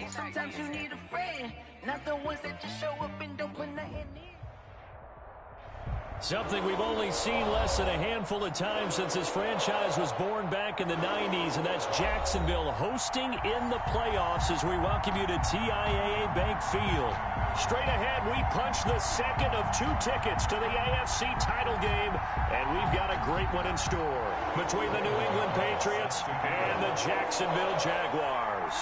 Sometimes you need a friend, not the ones that just show up and don't put nothing in. Something we've only seen less than a handful of times since this franchise was born back in the 90s, and that's Jacksonville hosting in the playoffs as we welcome you to TIAA Bank Field. Straight ahead, we punch the second of 2 tickets to the AFC title game, and we've got a great one in store between the New England Patriots and the Jacksonville Jaguars.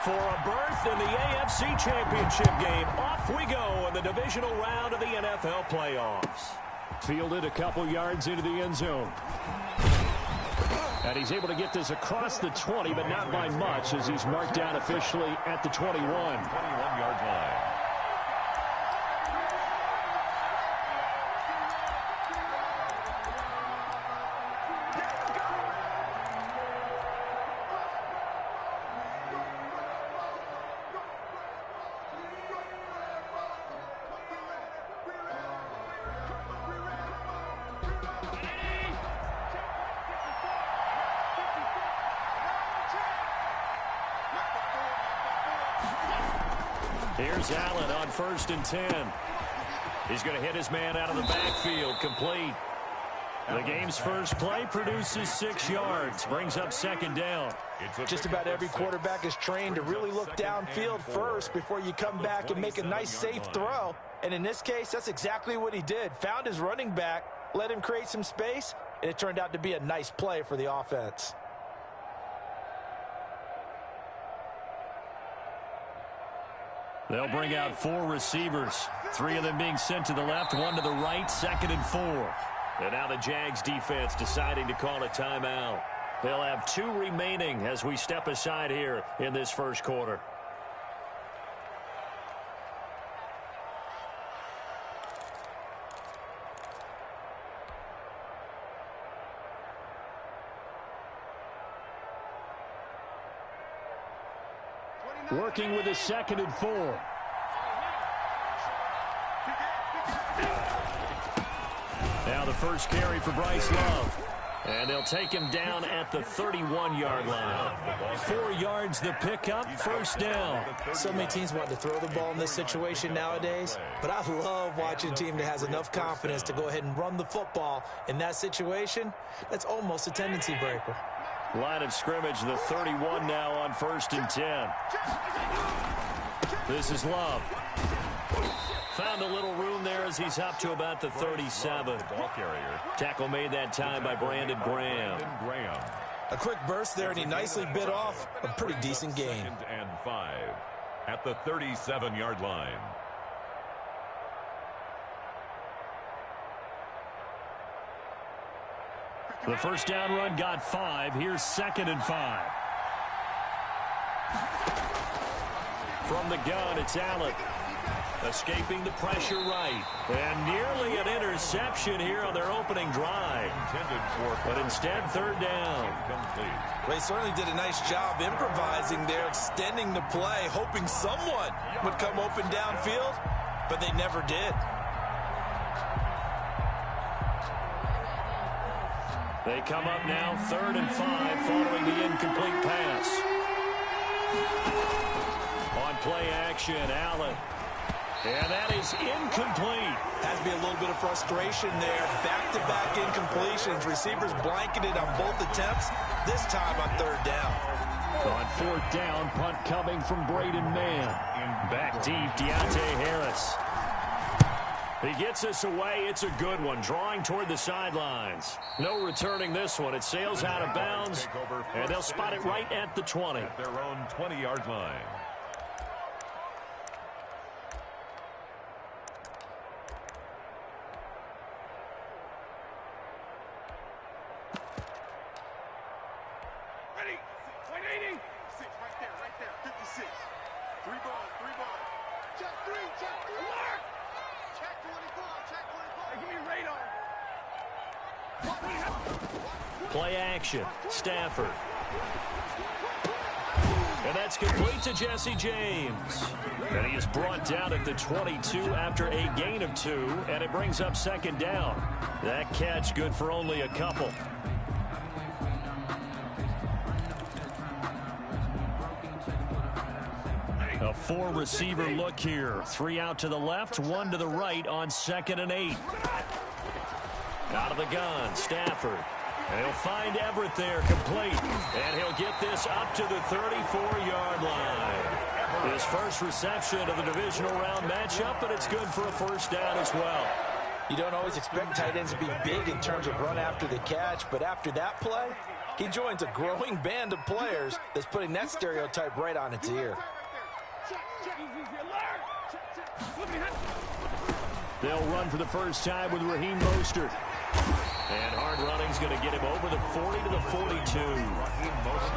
For a berth in the AFC Championship game, off we go in the divisional round of the NFL playoffs. Fielded a couple yards into the end zone. And he's able to get this across the 20, but not by much, as he's marked down officially at the 21. 21-yard line. Here's Allen on 1st and 10. He's going to hit his man out of the backfield, complete. The game's first play produces 6 yards, brings up 2nd down. Just about every quarterback is trained to really look downfield first before you come back and make a nice, safe throw. And in this case, that's exactly what he did. Found his running back, let him create some space, and it turned out to be a nice play for the offense. They'll bring out 4 receivers, 3 of them being sent to the left, 1 to the right, 2nd and 4. And now the Jags defense deciding to call a timeout. They'll have 2 remaining as we step aside here in this first quarter. Working with a 2nd and 4. Now the first carry for Bryce Love. And they'll take him down at the 31-yard line. 4 yards the pickup, 1st down. So many teams want to throw the ball in this situation nowadays, but I love watching a team that has enough confidence to go ahead and run the football. In that situation, that's almost a tendency breaker. Line of scrimmage, the 31 now on 1st and 10. This is Love. Found a little room there as he's up to about the 37. Tackle made that time by Brandon Graham. A quick burst there, and he nicely bit off a pretty decent gain. 2nd and 5 at the 37-yard line. The first down run got 5. Here's 2nd and 5. From the gun, it's Allen. Escaping the pressure right. And nearly an interception here on their opening drive. But instead, 3rd down. Well, he certainly did a nice job improvising there, extending the play, hoping someone would come open downfield, but they never did. They come up now 3rd and 5 following the incomplete pass. On play action, Allen. And that is incomplete. Has to be a little bit of frustration there. Back-to-back incompletions. Receivers blanketed on both attempts, this time on 3rd down. On 4th down, punt coming from Braden Mann. Back deep, Deontay Harris. He gets us away. It's a good one, drawing toward the sidelines. No returning this one. It sails out of bounds, and they'll spot it right at the 20. At their own 20-yard line. Ready? 180. 6 right there. 56. 3 ball. Check 3. Mark. Check 24. Give me radar. Play action. Stafford. And that's complete to Jesse James. And he is brought down at the 22 after a gain of 2, and it brings up 2nd down. That catch good for only a couple. A four-receiver look here. 3 out to the left, 1 to the right on 2nd and 8. Out of the gun, Stafford. And he'll find Everett there, complete. And he'll get this up to the 34-yard line. His first reception of the divisional round matchup, but it's good for a first down as well. You don't always expect tight ends to be big in terms of run after the catch, but after that play, he joins a growing band of players that's putting that stereotype right on its ear. They'll run for the first time with Raheem Mostert. And hard running's going to get him over the 40 to the 42.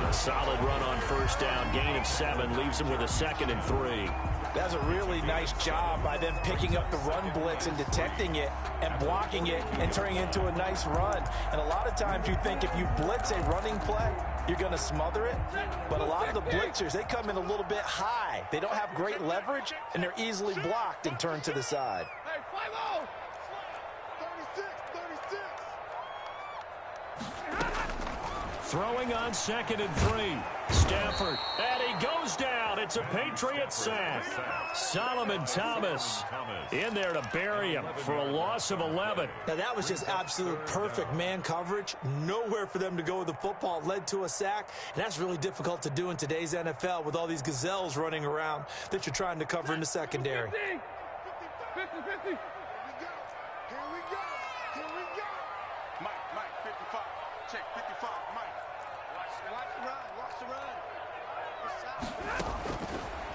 A solid run on first down. Gain of 7 leaves him with a 2nd and 3. That's a really nice job by them picking up the run blitz and detecting it and blocking it and turning it into a nice run. And a lot of times you think if you blitz a running play, you're going to smother it. But a lot of the blitzers, they come in a little bit high. They don't have great leverage, and they're easily blocked and turned to the side. Hey, 5-0. 36. Throwing on 2nd and 3. Stafford. And he goes down. It's a Patriot sack. Solomon Thomas in there to bury him for a loss of 11. Now, that was just absolute perfect man coverage. Nowhere for them to go with the football. Led to a sack. And that's really difficult to do in today's NFL with all these gazelles running around that you're trying to cover in the secondary. 50. Here we go. Mike, 55. Check, 55, Mike. Watch the run.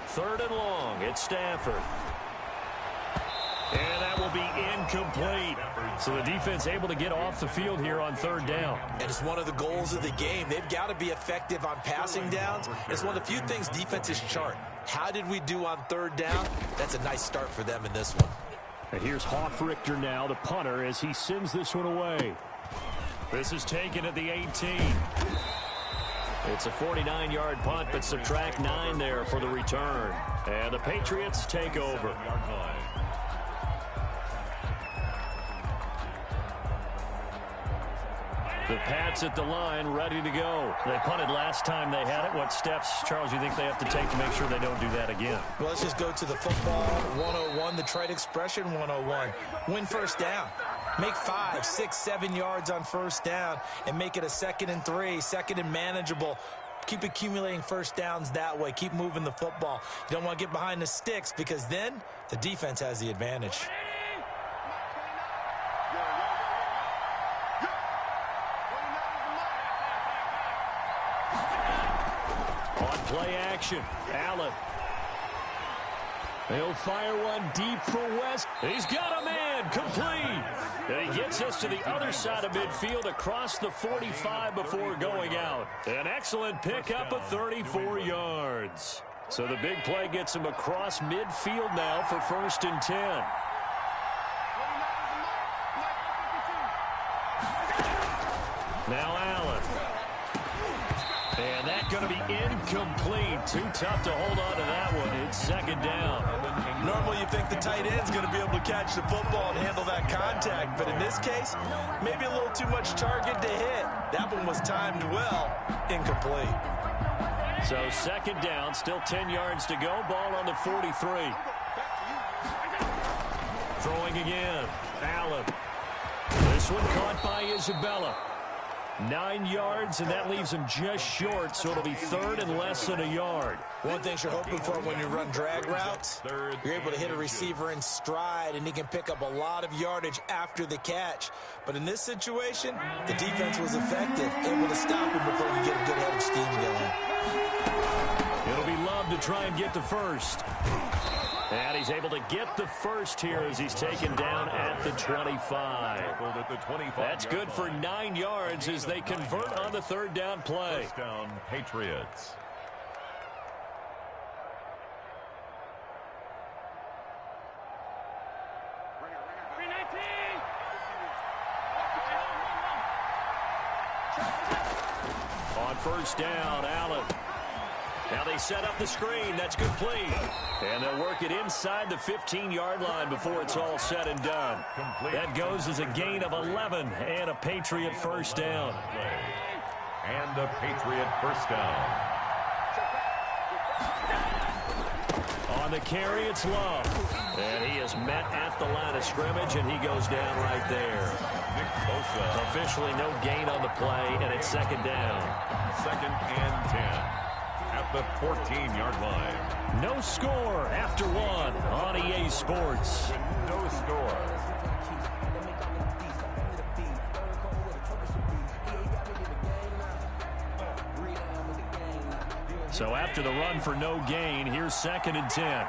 3rd and long. It's Stafford. And that will be incomplete. So the defense able to get off the field here on 3rd down. And it's one of the goals of the game. They've got to be effective on passing downs. It's one of the few things defenses chart. How did we do on 3rd down? That's a nice start for them in this one. And here's Hoffrichter now, the punter, as he sends this one away. This is taken at the 18. It's a 49-yard punt, but subtract 9 there for the return. And the Patriots take over. The Pats at the line, ready to go. They punted last time they had it. What steps, Charles, you think they have to take to make sure they don't do that again? Well, let's just go to the football 101, the trite expression 101. Win first down. Make 5, 6, 7 yards on first down and make it a 2nd and 3, 2nd and manageable. Keep accumulating first downs that way. Keep moving the football. You don't want to get behind the sticks because then the defense has the advantage. On play action, Allen. He'll fire one deep for West. He's got a man, complete. And he gets us to the other side of midfield across the 45 before going out. An excellent pickup of 34 yards. So the big play gets him across midfield now for 1st and 10. Now Allen. And that's going to be incomplete. Too tough to hold on to that one. It's 2nd down. Normally you think the tight end's going to be able to catch the football and handle that contact, but in this case, maybe a little too much target to hit. That one was timed well. Incomplete. So 2nd down, still 10 yards to go. Ball on the 43. Throwing again. Allen. This one caught by Isabella. 9 yards, and that leaves him just short, so it'll be 3rd and less than a yard. One thing you're hoping for when you run drag routes, you're able to hit a receiver in stride, and he can pick up a lot of yardage after the catch. But in this situation, the defense was effective, able to stop him before you get a good head of steam going. It'll be Love to try and get the first. And he's able to get the first here as he's taken down at the 25. That's good for 9 yards as they convert on the 3rd down play. First down, Patriots. On first down, Allen. Now they set up the screen. That's complete. And they'll work it inside the 15-yard line before it's all said and done. That goes as a gain of 11 and a Patriot first down. And a Patriot first down. On the carry, it's Love. And he is met at the line of scrimmage, and he goes down right there. Officially no gain on the play, and it's second down. 2nd and 10 at the 14-yard line. No score after one on EA Sports. No score. So after the run for no gain, here's 2nd and 10.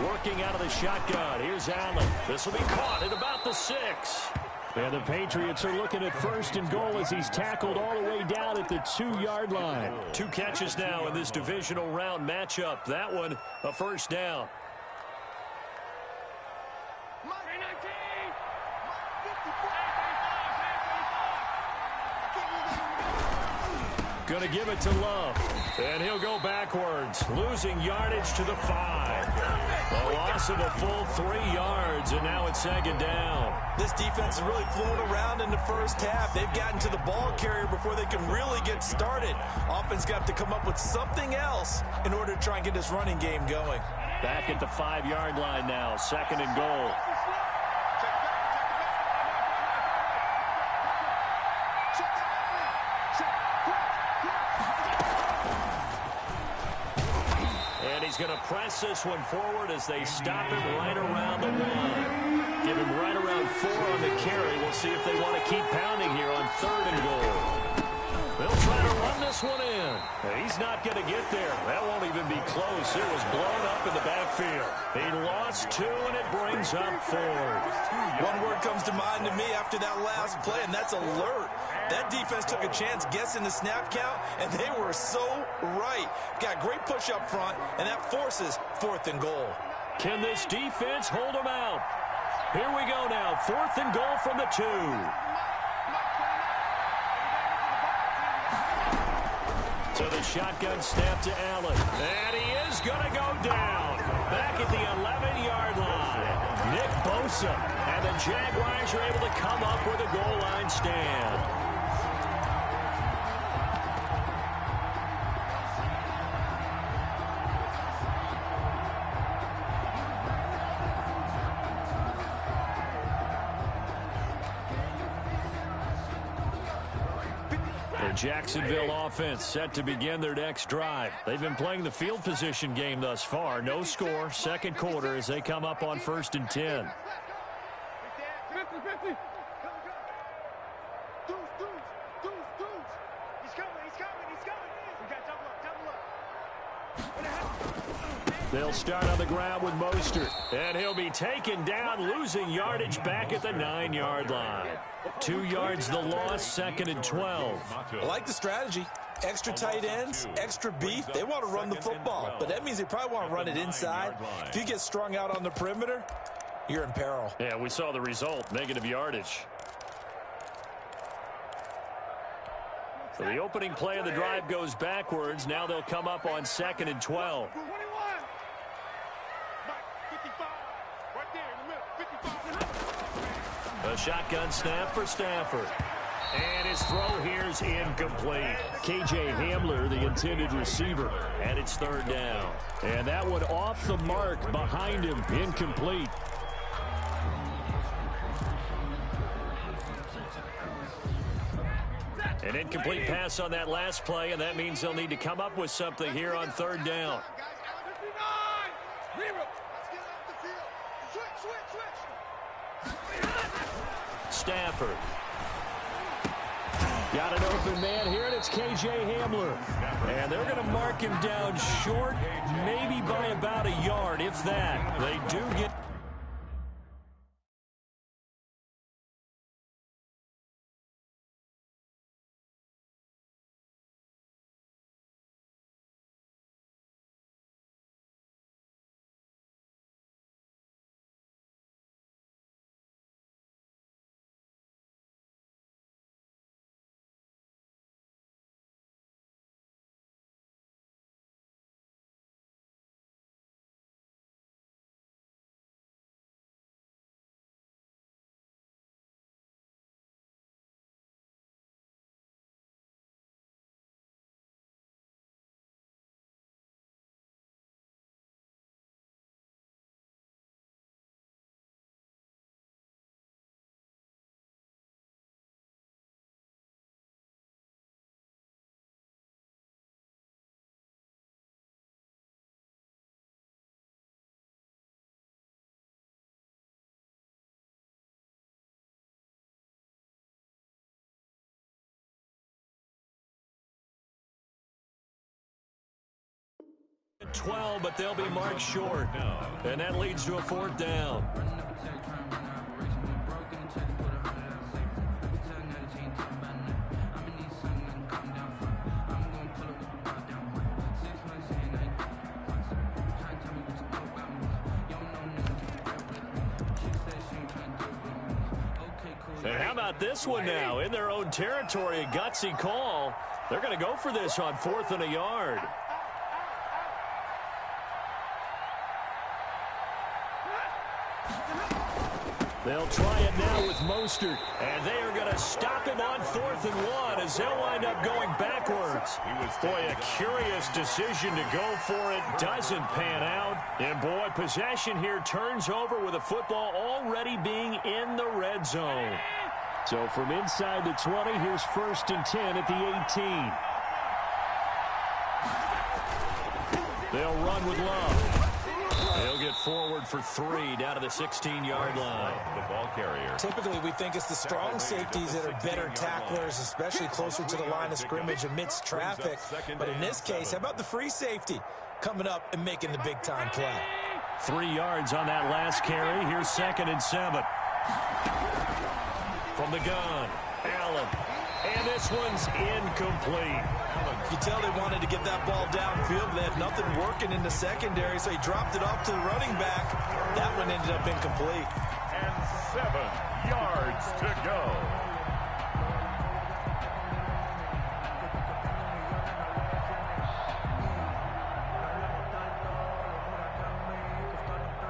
Working out of the shotgun. Here's Allen. This will be caught at about the 6. And the Patriots are looking at 1st and goal as he's tackled all the way down at the 2-yard line. 2 catches now in this divisional round matchup. That one, a first down. Going to give it to Love. And he'll go backwards, losing yardage to the 5. A loss of a full 3 yards, and now it's 2nd down. This defense has really flown around in the first half. They've gotten to the ball carrier before they can really get started. Offense got to come up with something else in order to try and get this running game going. Back at the 5-yard line now, 2nd and goal. He's going to press this one forward as they stop him right around the 1. Give him right around 4 on the carry. We'll see if they want to keep pounding here on 3rd and goal. They'll try to run this one in. He's not going to get there. That won't even be close. It was blown up in the backfield. He lost 2, and it brings up 4th. One word comes to mind to me after that last play, and that's alert. That defense took a chance guessing the snap count, and they were so right. Got great push up front, and that forces 4th and goal. Can this defense hold them out? Here we go now. 4th and goal from the 2. So the shotgun snap to Allen. And he is going to go down. Back at the 11-yard line. Nick Bosa. And the Jaguars are able to come up with a goal line stand. Jacksonville offense set to begin their next drive. They've been playing the field position game thus far. No score, 2nd quarter as they come up on 1st and 10. They'll start on the ground with Mostert. And he'll be taken down, losing yardage back at the 9-yard line. 2 yards the loss, 2nd and 12. I like the strategy. Extra tight ends, extra beef. They want to run the football, but that means they probably want to run it inside. If you get strung out on the perimeter, you're in peril. Yeah, we saw the result, negative yardage. So the opening play of the drive goes backwards. Now they'll come up on 2nd and 12. A shotgun snap for Stafford. And his throw here's incomplete. KJ Hamler, the intended receiver, and it's 3rd down. And that one off the mark behind him, incomplete. An incomplete pass on that last play, and that means they'll need to come up with something here on 3rd down. Stafford. Got an open man here, and it's KJ Hamler. And they're going to mark him down short, maybe by about a yard, if that. They do get... 12, but they'll be marked short. And that leads to a 4th down. And how about this one now? In their own territory, a gutsy call. They're going to go for this on 4th and a yard. They'll try it now with Mostert, and they are going to stop him on 4th and 1 as they'll wind up going backwards. Boy, a curious decision to go for it. Doesn't pan out. And, boy, possession here turns over with the football already being in the red zone. So from inside the 20, here's 1st and 10 at the 18. They'll run with Love. They'll get forward for 3 down to the 16-yard line. The ball carrier. Typically, we think it's the strong safeties that are better tacklers, especially closer to the line of scrimmage amidst traffic. But in this case, how about the free safety coming up and making the big-time play? 3 yards on that last carry. Here's 2nd and 7. From the gun, Allen. And this one's incomplete. You tell they wanted to get that ball downfield. They had nothing working in the secondary, so he dropped it off to the running back. That one ended up incomplete. And 7 yards to go.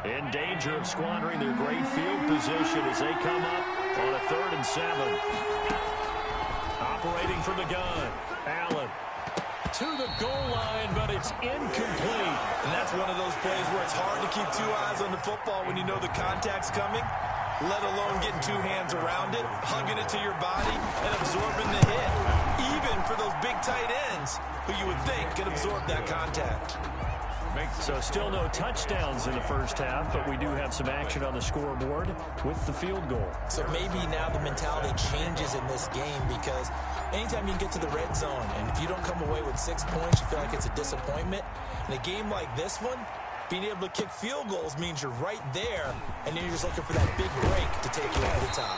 In danger of squandering their great field position as they come up on a 3rd and 7. Operating from the gun, Allen. To the goal line, but it's incomplete. And that's one of those plays where it's hard to keep 2 eyes on the football when you know the contact's coming, let alone getting 2 hands around it, hugging it to your body, and absorbing the hit. Even for those big tight ends who you would think could absorb that contact. So still no touchdowns in the first half, but we do have some action on the scoreboard with the field goal. So maybe now the mentality changes in this game because anytime you get to the red zone and if you don't come away with 6 points, you feel like it's a disappointment. In a game like this one, being able to kick field goals means you're right there, and then you're just looking for that big break to take you over the top.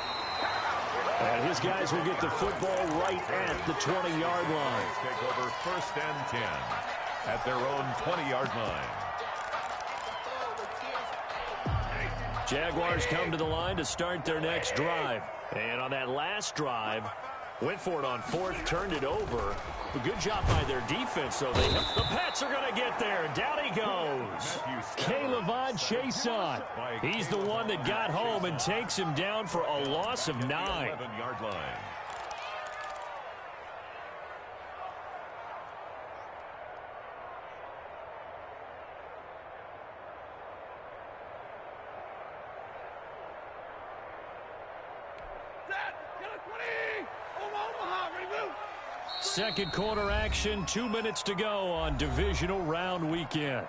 And his guys will get the football right at the 20-yard line. Take over 1st and 10 at their own 20-yard line. Jaguars come to the line to start their next drive. And on that last drive, went for it on 4th, turned it over. A good job by their defense, though. The Pats are going to get there. Down he goes. Yr1 Chason. He's the one that got home and takes him down for a loss of 9. 11-yard line. Second quarter action, 2 minutes to go on divisional round weekend.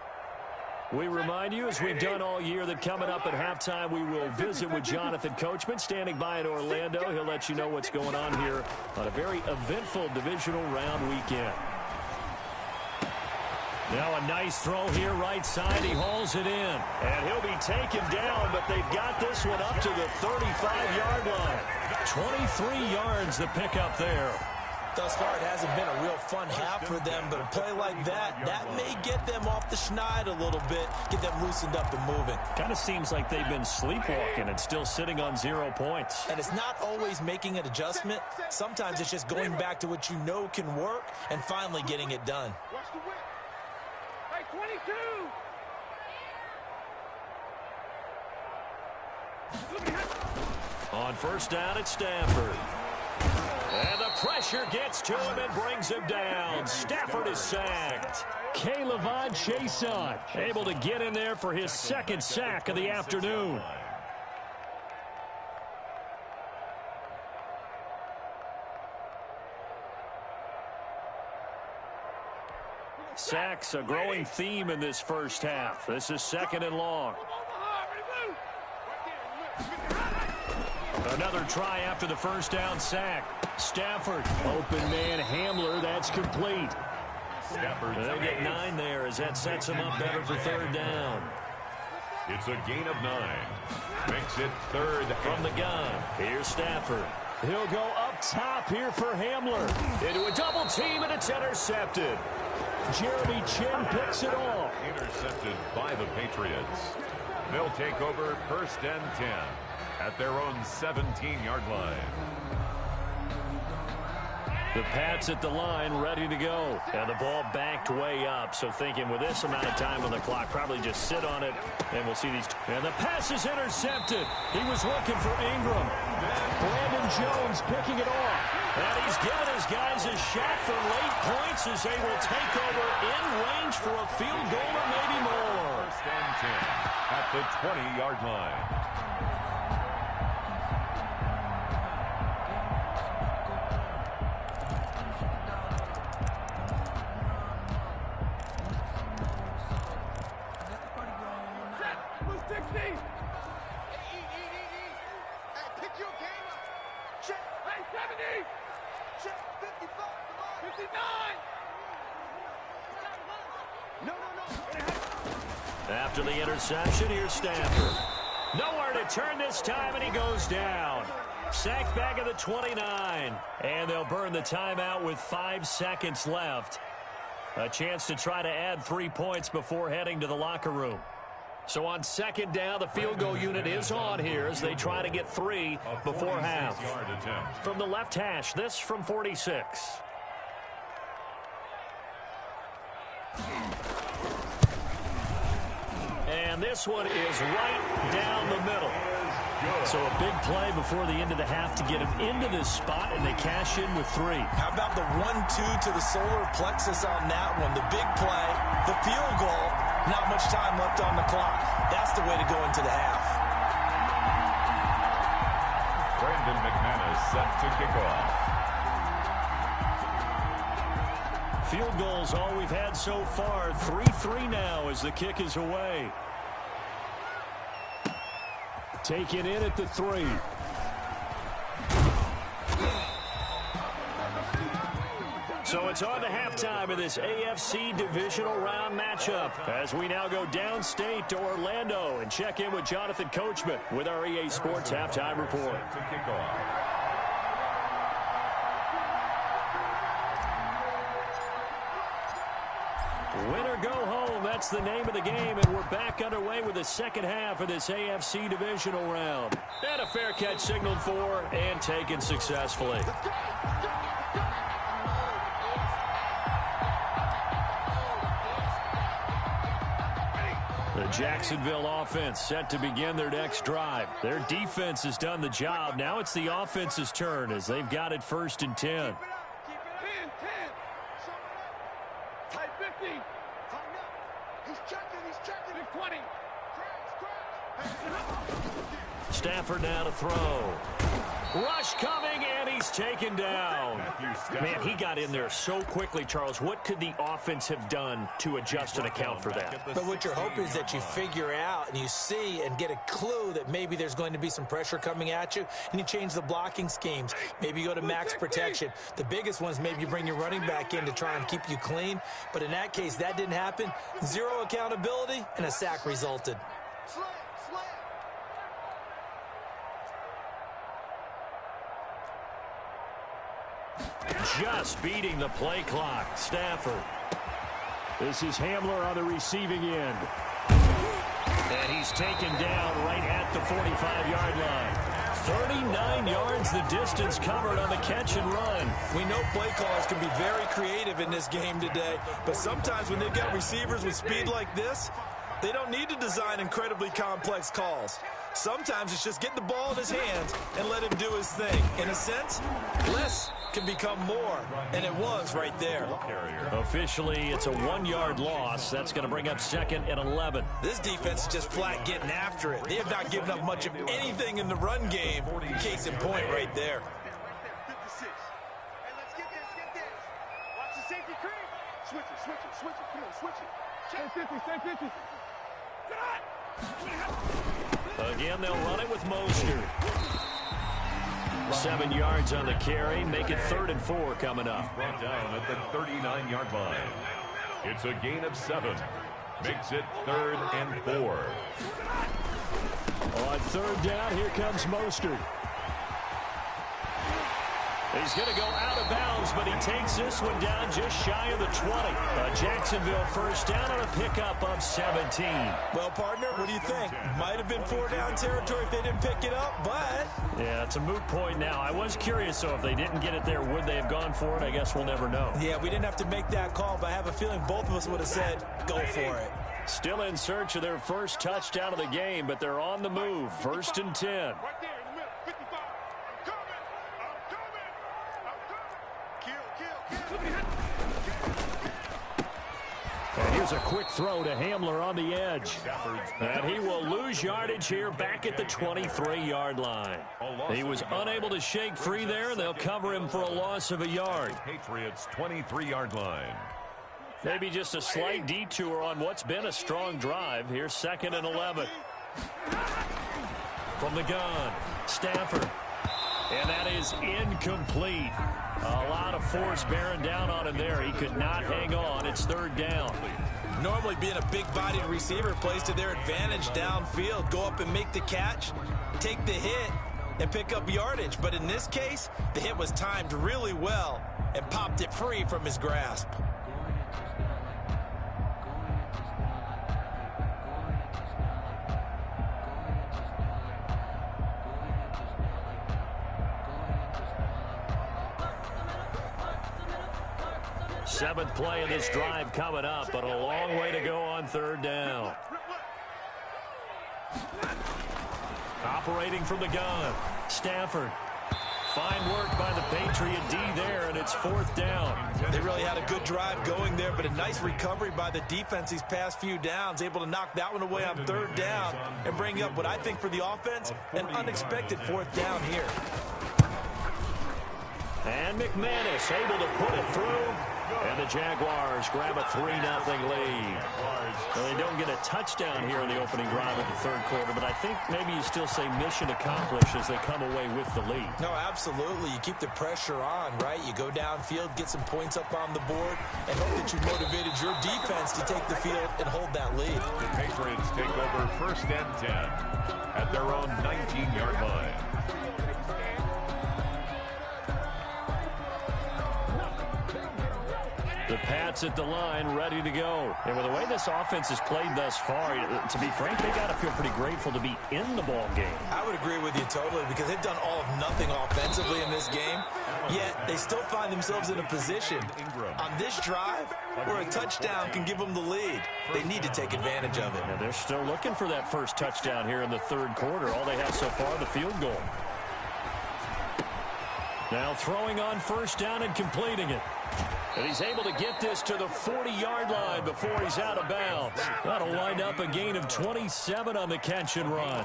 We remind you, as we've done all year, that coming up at halftime, we will visit with Jonathan Coachman, standing by in Orlando. He'll let you know what's going on here on a very eventful divisional round weekend. Now a nice throw here right side. He hauls it in. And he'll be taken down, but they've got this one up to the 35-yard line. 23 yards the pickup there. Thus far, it hasn't been a real fun half for them, but a play like that may get them off the schneid a little bit, get them loosened up and moving. Kind of seems like they've been sleepwalking and still sitting on 0 points. And it's not always making an adjustment. Sometimes it's just going back to what you know can work and finally getting it done. Watch the whip. Hey, 22. On 1st down at Stafford. And the pressure gets to him and brings him down. Stafford is sacked. Yr1 Chason able to get in there for his 2nd sack of the afternoon. Sacks a growing theme in this first half. This is 2nd and long. Another try after the 1st down sack. Stafford, open man Hamler, that's complete. They get 9 there as that sets them up better for third down. It's a gain of 9. Makes it third from the gun. Here's Stafford. He'll go up top here for Hamler. Into a double team, and it's intercepted. Jeremy Chin picks it off. Intercepted by the Patriots. They'll take over first and 10 at their own 17-yard line. The Pats at the line, ready to go. And the ball backed way up. So thinking with this amount of time on the clock, probably just sit on it, and we'll see these. And the pass is intercepted. He was looking for Ingram. Brandon Jones picking it off. And he's given his guys a shot for late points as they will take over in range for a field goal or maybe more. First and 10 at the 20-yard line. After the interception, here's Stafford. Nowhere to turn this time, and he goes down. Sacked back at the 29. And they'll burn the timeout with 5 seconds left. A chance to try to add 3 points before heading to the locker room. So on second down, the field goal unit is on here as they try to get 3 before half. From the left hash, this from 46. And this one is right down the middle. So a big play before the end of the half to get him into this spot, and they cash in with 3. How about the 1-2 to the solar plexus on that one? The big play, the field goal, not much time left on the clock. That's the way to go into the half. Brandon McManus set to kick off. Field goals all we've had so far. 3-3 now as the kick is away. Taken in at the 3. So it's on to halftime of this AFC divisional round matchup as we now go downstate to Orlando and check in with Jonathan Coachman with our EA Sports halftime report. To kick off. Win or go home, that's the name of the game, and we're back underway with the second half of this AFC divisional round. And a fair catch signaled for and taken successfully. The Jacksonville offense set to begin their next drive. Their defense has done the job. Now it's the offense's turn as they've got it first and 10. Stafford now to throw. Rush coming, and he's taken down. Man, he got in there so quickly, Charles. What could the offense have done to adjust and account for that? But what you're hoping is that you figure out and you see and get a clue that maybe there's going to be some pressure coming at you, and you change the blocking schemes. Maybe you go to max protection. The biggest one is maybe you bring your running back in to try and keep you clean. But in that case, that didn't happen. 0 accountability, and a sack resulted. Just beating the play clock. Stafford. This is Hamler on the receiving end. And he's taken down right at the 45-yard line. 39 yards the distance covered on the catch and run. We know play callers can be very creative in this game today, but sometimes when they've got receivers with speed like this, they don't need to design incredibly complex calls. Sometimes it's just get the ball in his hands and let him do his thing. In a sense, less can become more, and it was right there. Officially, it's a 1-yard loss. That's going to bring up second and 11. This defense is just flat getting after it. They have not given up much of anything in the run game. Case in point right there. 56. Hey, let's get this. Watch the safety creep. Switch it. Come on, switch it. Stay 50. Again, they'll run it with Mostert. 7 yards on the carry. Make it 3rd and 4 coming up. Brought down at the 39-yard line. It's a gain of 7. Makes it 3rd and 4. On 3rd down, here comes Mostert. He's going to go out of bounds, but he takes this one down just shy of the 20. Jacksonville first down on a pickup of 17. Well, partner, what do you think? Might have been 4-down territory if they didn't pick it up, but... Yeah, it's a moot point now. I was curious, though, if they didn't get it there, would they have gone for it? I guess we'll never know. Yeah, we didn't have to make that call, but I have a feeling both of us would have said, go for it. Still in search of their first touchdown of the game, but they're on the move. 1st and 10. Right there in the middle, 55. I'm coming. And here's a quick throw to Hamler on the edge. And he will lose yardage here back at the 23-yard line. He was unable to shake free there, and they'll cover him for a loss of a yard. Patriots 23-yard line. Maybe just a slight detour on what's been a strong drive. Here's 2nd and 11. From the gun, Stafford. And that is incomplete. A lot of force bearing down on him there. He could not hang on. It's 3rd down. Normally being a big-bodied receiver plays to their advantage downfield. Go up and make the catch, take the hit, and pick up yardage. But in this case, the hit was timed really well and popped it free from his grasp. Seventh play of this drive coming up, but a long way to go on 3rd down. Operating from the gun, Stafford. Fine work by the Patriot D there, and it's 4th down. They really had a good drive going there, but a nice recovery by the defense these past few downs, able to knock that one away on 3rd down and bring up what I think for the offense, an unexpected 4th down here. And McManus able to put it through. And the Jaguars grab a 3-0 lead. Well, they don't get a touchdown here in the opening drive of the 3rd quarter, but I think maybe you still say mission accomplished as they come away with the lead. No, absolutely. You keep the pressure on, right? You go downfield, get some points up on the board, and hope that you motivated your defense to take the field and hold that lead. The Patriots take over 1st and 10 at their own 19-yard line. The Pats at the line, ready to go. And with the way this offense has played thus far, to be frank, they got to feel pretty grateful to be in the ball game. I would agree with you totally, because they've done all of nothing offensively in this game, yet they still find themselves in a position on this drive where a touchdown can give them the lead. They need to take advantage of it. And they're still looking for that first touchdown here in the 3rd quarter. All they have so far, the field goal. Now throwing on 1st down and completing it. And he's able to get this to the 40-yard line before he's out of bounds. That'll wind up a gain of 27 on the catch and run.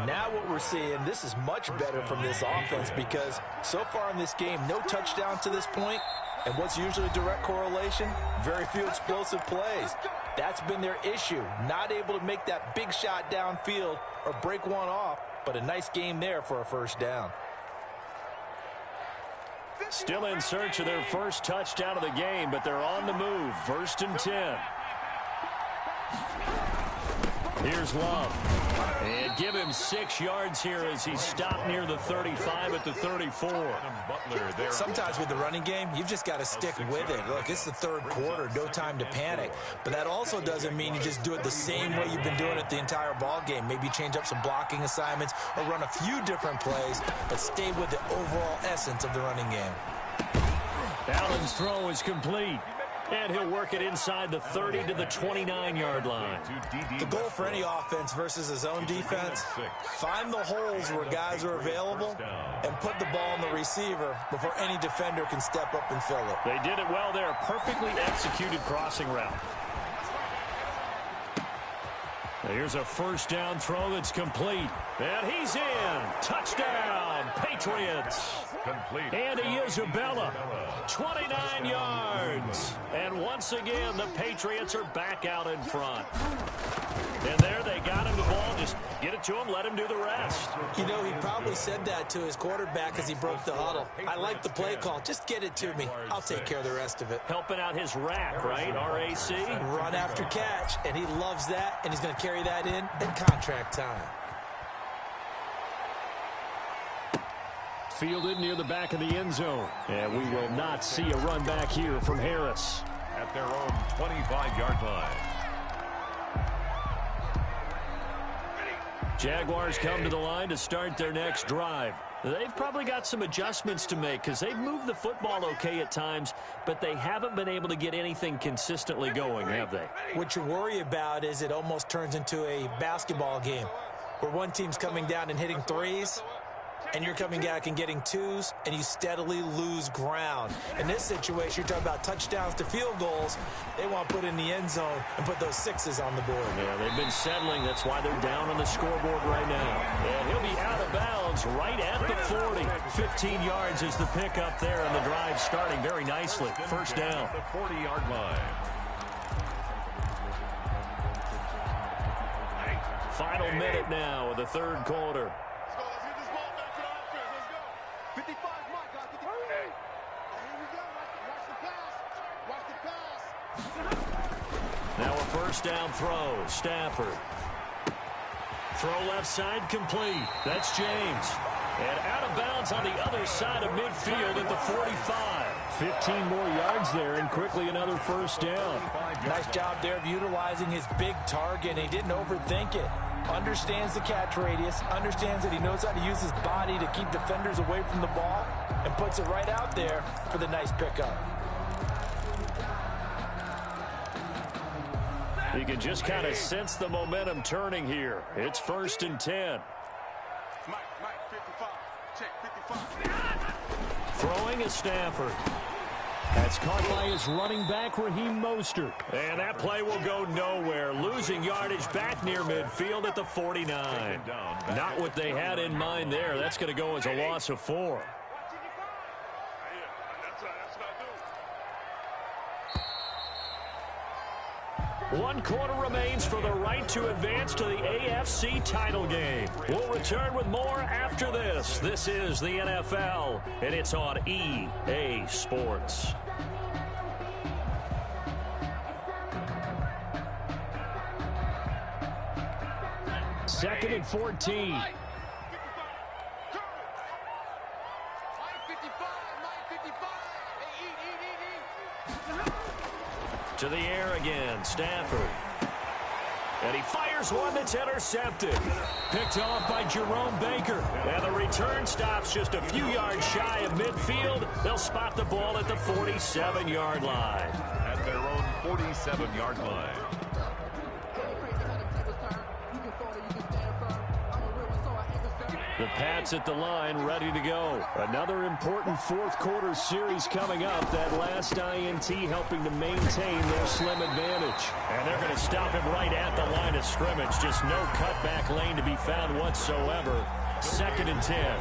Now what we're seeing, this is much better from this offense, because so far in this game, no touchdown to this point. And what's usually a direct correlation? Very few explosive plays. That's been their issue. Not able to make that big shot downfield or break one off, but a nice game there for a 1st down. Still in search of their first touchdown of the game, but they're on the move. 1st and 10. Here's Love. And give him 6 yards here as he's stopped near the 35 at the 34. Sometimes with the running game, you've just got to stick with it. Look, it's the 3rd quarter, no time to panic. But that also doesn't mean you just do it the same way you've been doing it the entire ball game. Maybe change up some blocking assignments or run a few different plays, but stay with the overall essence of the running game. Allen's throw is complete. And he'll work it inside the 30 to the 29-yard line. The goal for any offense versus his own defense, find the holes where guys are available and put the ball on the receiver before any defender can step up and fill it. They did it well there. Perfectly executed crossing route. Here's a first down throw that's complete. And he's in. Touchdown, Patriots. Complete. Andy Isabella, 29 yards. And once again, the Patriots are back out in front. And there they got him the ball. Just get it to him, let him do the rest. You know, he probably said that to his quarterback as he broke the huddle. I like the play call. Just get it to me. I'll take care of the rest of it. Helping out his rack, right? RAC. Run after catch, and he loves that, and he's going to carry that in contract time. Fielded near the back of the end zone. And we will not see a run back here from Harris. At their own 25-yard line. Jaguars come to the line to start their next drive. They've probably got some adjustments to make because they've moved the football okay at times, but they haven't been able to get anything consistently going, have they? What you worry about is it almost turns into a basketball game where one team's coming down and hitting threes, and you're coming back and getting twos, and you steadily lose ground. In this situation, you're talking about touchdowns to field goals. They want to put in the end zone and put those sixes on the board. Yeah, they've been settling. That's why they're down on the scoreboard right now. And he'll be out of bounds right at the 40. 15 yards is the pickup there, and the drive starting very nicely. First down. The 40-yard line. Final minute now of the third quarter. 55, Mike, guys. 55. Here we go. Watch the pass. Watch the pass. Now a first down throw. Stafford. Throw left side complete. That's James. And out of bounds on the other side of midfield at the 45. 15 more yards there and quickly another first down. Nice job there of utilizing his big target. He didn't overthink it. Understands the catch radius, understands that he knows how to use his body to keep defenders away from the ball, and puts it right out there for the nice pickup. You can just kind of sense the momentum turning here. It's first and 10. Mike, 55. Check, 55. Throwing is Stafford. That's caught by his running back, Raheem Mostert. And that play will go nowhere. Losing yardage back near midfield at the 49. Not what they had in mind there. That's going to go as a loss of 4. One quarter remains for the right to advance to the AFC title game. We'll return with more after this. This is the NFL, and it's on EA Sports. Second and 14. Mike 55. Hey, eat. To the air again, Stafford. And he fires one that's intercepted. Picked off by Jerome Baker. And the return stops just a few yards shy of midfield. They'll spot the ball at the 47-yard line. At their own 47-yard line. The Pats at the line, ready to go. Another important fourth quarter series coming up. That last INT helping to maintain their slim advantage. And they're going to stop him right at the line of scrimmage. Just no cutback lane to be found whatsoever. Second and 10.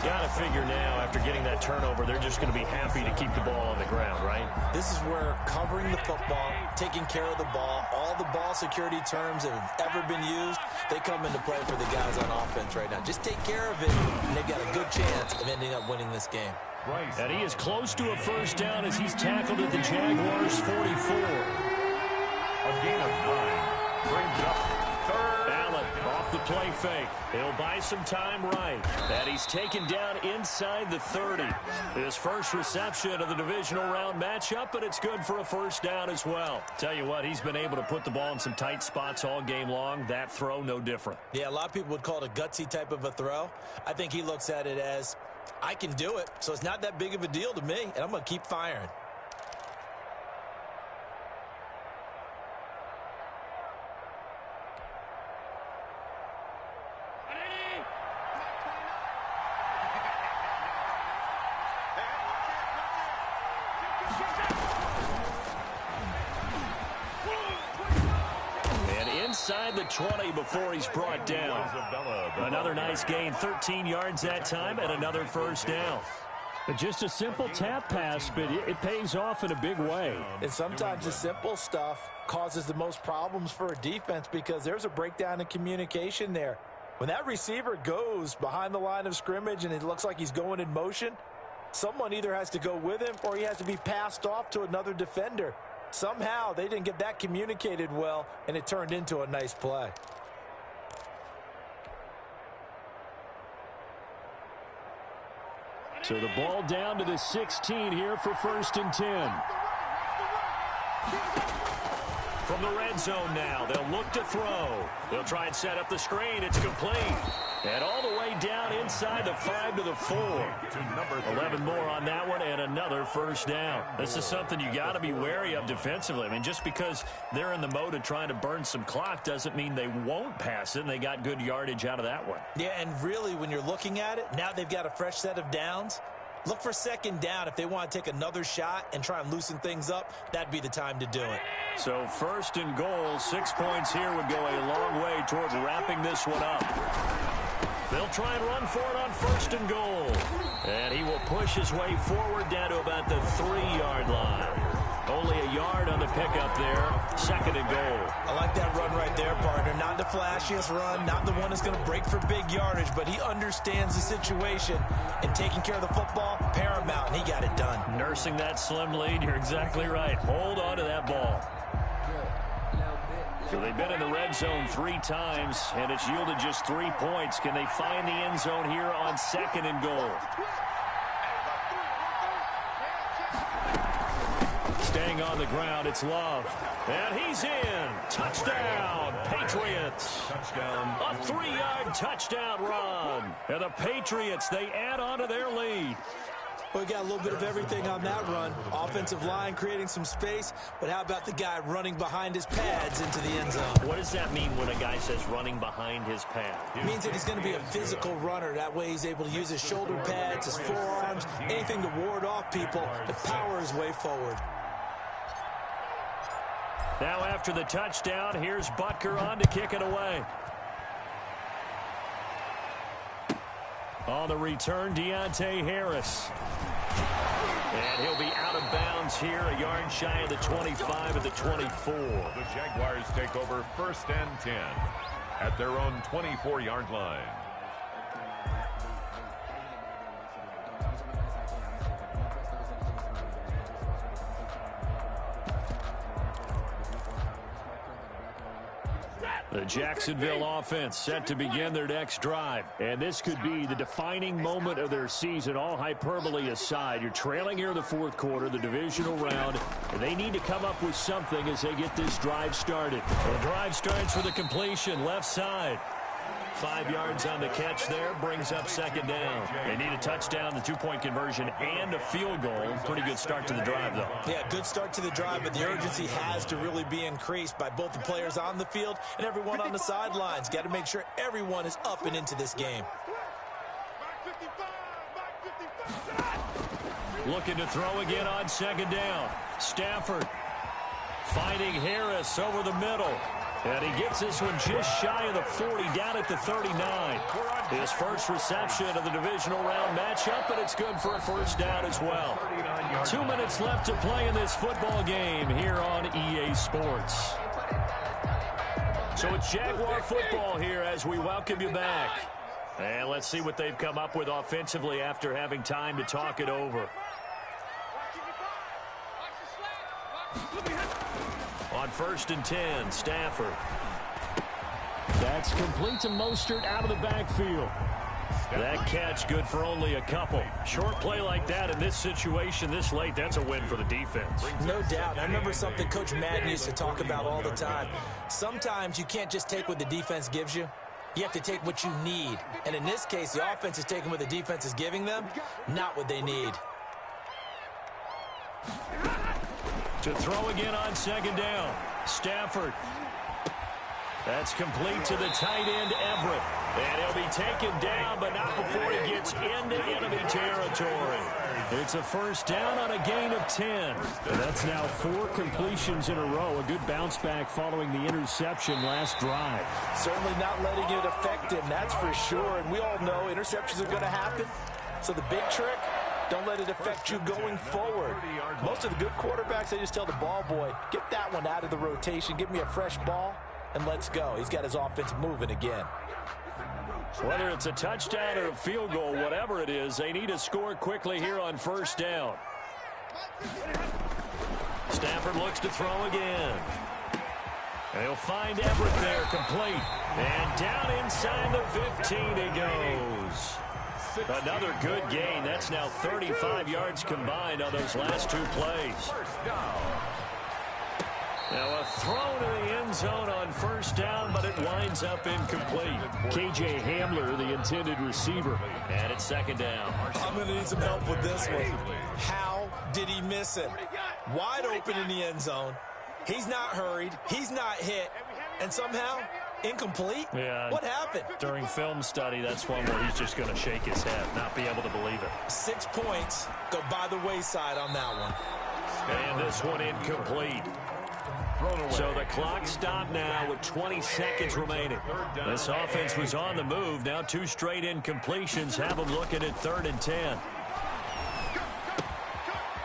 Got to figure now, after getting that turnover, they're just going to be happy to keep the ball on the ground, right? This is where covering the football, taking care of the ball, all the ball security terms that have ever been used, they come into play for the guys on offense right now. Just take care of it, and they've got a good chance of ending up winning this game. Right. And he is close to a first down as he's tackled at the Jaguars' 44. A gain of 9. Brings up third. Allen off the play fake. He'll buy some time right. And he's taken down inside the 30. His first reception of the divisional round matchup, but it's good for a first down as well. Tell you what, he's been able to put the ball in some tight spots all game long. That throw, no different. Yeah, a lot of people would call it a gutsy type of a throw. I think he looks at it as, I can do it, so it's not that big of a deal to me, and I'm going to keep firing. the 20 before he's brought down. Another nice gain, 13 yards that time, and another first down. Just a simple tap pass, but it pays off in a big way. And sometimes the simple stuff causes the most problems for a defense because there's a breakdown in communication there. When that receiver goes behind the line of scrimmage and it looks like he's going in motion, someone either has to go with him or he has to be passed off to another defender. Somehow they didn't get that communicated well, and it turned into a nice play. So the ball down to the 16 here for 1st and 10. From the red zone now, they'll look to throw. They'll try and set up the screen. It's complete. And all the way down inside the 5 to the 4. 11 more on that one and another first down. This is something you got to be wary of defensively. I mean, just because they're in the mode of trying to burn some clock doesn't mean they won't pass it, and they got good yardage out of that one. Yeah, and really, when you're looking at it, now they've got a fresh set of downs. Look for 2nd down. If they want to take another shot and try and loosen things up, that'd be the time to do it. So 1st and goal, 6 points here would go a long way toward wrapping this one up. They'll try and run for it on 1st and goal. And he will push his way forward down to about the 3-yard line. Only a yard on the pickup there. 2nd and goal. I like that run right there, partner. Not the flashiest run, not the one that's going to break for big yardage, but he understands the situation, and taking care of the football, paramount, and he got it done. Nursing that slim lead, you're exactly right. Hold on to that ball. So they've been in the red zone 3 times, and it's yielded just 3 points. Can they find the end zone here on 2nd and goal? Staying on the ground, it's Love. And he's in. Touchdown, Patriots. Touchdown. A 3-yard touchdown run. And the Patriots, they add on to their lead. We got a little bit of everything on that run. Offensive line creating some space, but how about the guy running behind his pads into the end zone? What does that mean when a guy says running behind his pad? It means that he's going to be a physical runner. That way he's able to use his shoulder pads, his forearms, anything to ward off people to power his way forward. Now after the touchdown, here's Butker on to kick it away. On the return, Deontay Harris. And he'll be out of bounds here, a yard shy of the 25 at the 24. The Jaguars take over 1st and 10 at their own 24-yard line. The Jacksonville offense set to begin their next drive. And this could be the defining moment of their season, all hyperbole aside. You're trailing here in the 4th quarter, the divisional round, and they need to come up with something as they get this drive started. The drive starts with a completion, left side. 5 yards on the catch there, brings up 2nd down. They need a touchdown, the 2-point conversion, and a field goal. Pretty good start to the drive, though. Yeah, good start to the drive, but the urgency has to really be increased by both the players on the field and everyone on the sidelines. Got to make sure everyone is up and into this game. Looking to throw again on 2nd down. Stafford finding Harris over the middle. And he gets this one just shy of the 40, down at the 39. His first reception of the divisional round matchup, and it's good for a first down as well. 2 minutes left to play in this football game here on EA Sports. So it's Jaguar football here as we welcome you back. And let's see what they've come up with offensively after having time to talk it over. On 1st and 10, Stafford. That's complete to Mostert out of the backfield. That catch good for only a couple. Short play like that in this situation this late, that's a win for the defense. No doubt. I remember something Coach Madden used to talk about all the time. Sometimes you can't just take what the defense gives you. You have to take what you need. And in this case, the offense is taking what the defense is giving them, not what they need. To throw again on 2nd down. Stafford. That's complete to the tight end, Everett. And he'll be taken down, but not before he gets Patriots into enemy territory. It's a first down on a gain of 10. And that's now 4 completions in a row. A good bounce back following the interception last drive. Certainly not letting it affect him, that's for sure. And we all know interceptions are going to happen. So the big trick, don't let it affect you going forward. Most of the good quarterbacks, they just tell the ball boy, get that one out of the rotation, give me a fresh ball, and let's go. He's got his offense moving again. Whether it's a touchdown or a field goal, whatever it is, they need to score quickly here on first down. Stafford looks to throw again. They'll find Everett there, complete. And down inside the 15 he goes. Another good gain. That's now 35 yards combined on those last 2 plays. Now a throw to the end zone on first down, but it winds up incomplete. KJ Hamler, the intended receiver. And it's second down. I'm going to need some help with this one. How did he miss it? Wide open in the end zone. He's not hurried. He's not hit. And somehow, incomplete? Yeah. What happened? During film study, that's one where he's just going to shake his head, not be able to believe it. 6 points go by the wayside on that one. And this one incomplete. So the clock stopped now with 20 seconds remaining. This offense was on the move. Now 2 straight incompletions have them looking at 3rd and 10.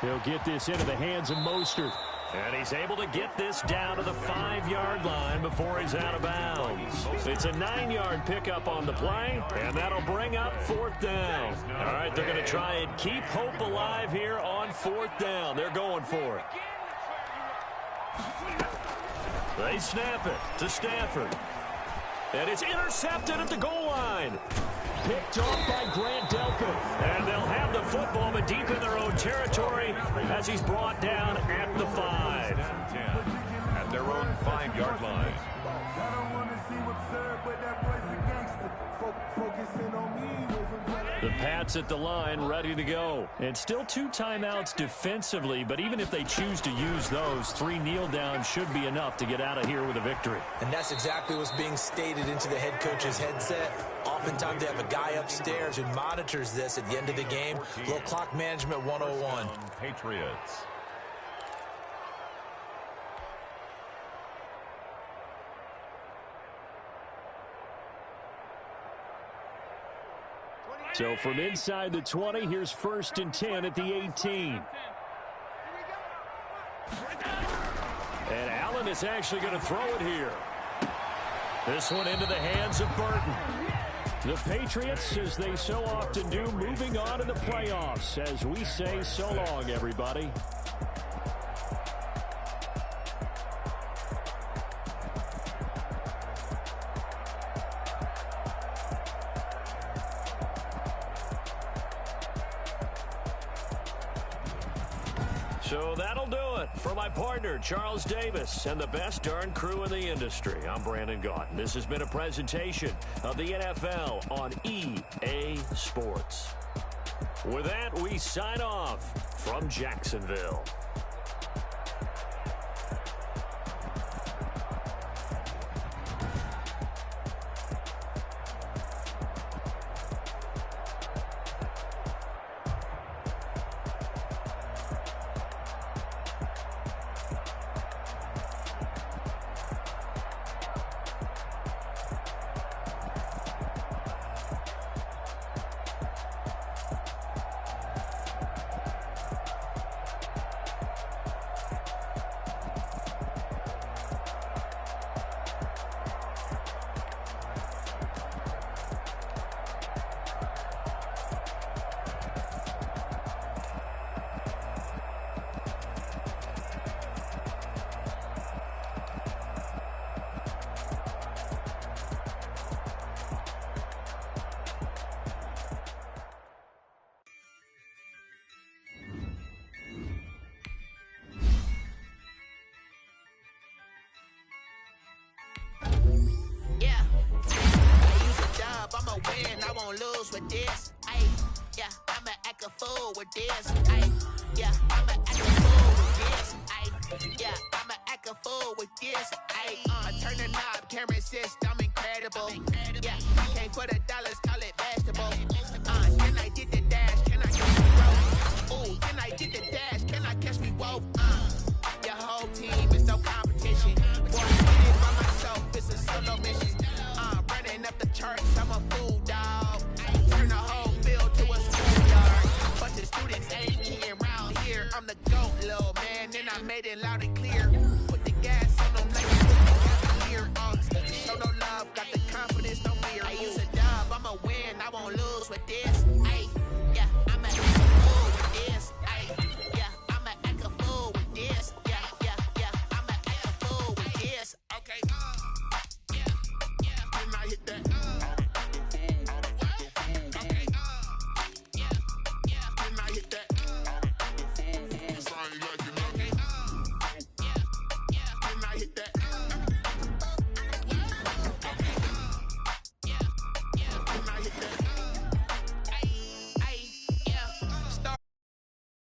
He'll get this into the hands of Mostert. And he's able to get this down to the 5-yard line before he's out of bounds. It's a 9-yard pickup on the play, and that'll bring up 4th down. All right, they're going to try and keep hope alive here on 4th down. They're going for it. They snap it to Stafford. And it's intercepted at the goal line. Picked off by Grant Delpit. And they'll have the football, but deep in their own territory as he's brought down at the 5. At their own 5-yard line. The Pats at the line, ready to go. And still 2 timeouts defensively, but even if they choose to use those, 3 kneel downs should be enough to get out of here with a victory. And that's exactly what's being stated into the head coach's headset. Oftentimes they have a guy upstairs who monitors this at the end of the game. Little clock management 101. Patriots. So from inside the 20, here's 1st and 10 at the 18. And Allen is actually going to throw it here. This one into the hands of Burton. The Patriots, as they so often do, moving on in the playoffs. As we say, so long, everybody. So that'll do it for my partner, Charles Davis, and the best darn crew in the industry. I'm Brandon Gaudin. This has been a presentation of the NFL on EA Sports. With that, we sign off from Jacksonville. win, I won't lose with this. Ay, yeah, I'ma act a fool with this. Ay, yeah, I'ma act a fool with this. Ay, yeah, I'ma act a fool with this. Ay, turn the knob, camera assist, I'm incredible. Yeah, came for the dollars, call it basketball. I made it loud and clear. Put the gas on them like a cavalier. Show no love, got the confidence, no fear. I use a dub, I'ma win, I won't lose with this. Ay.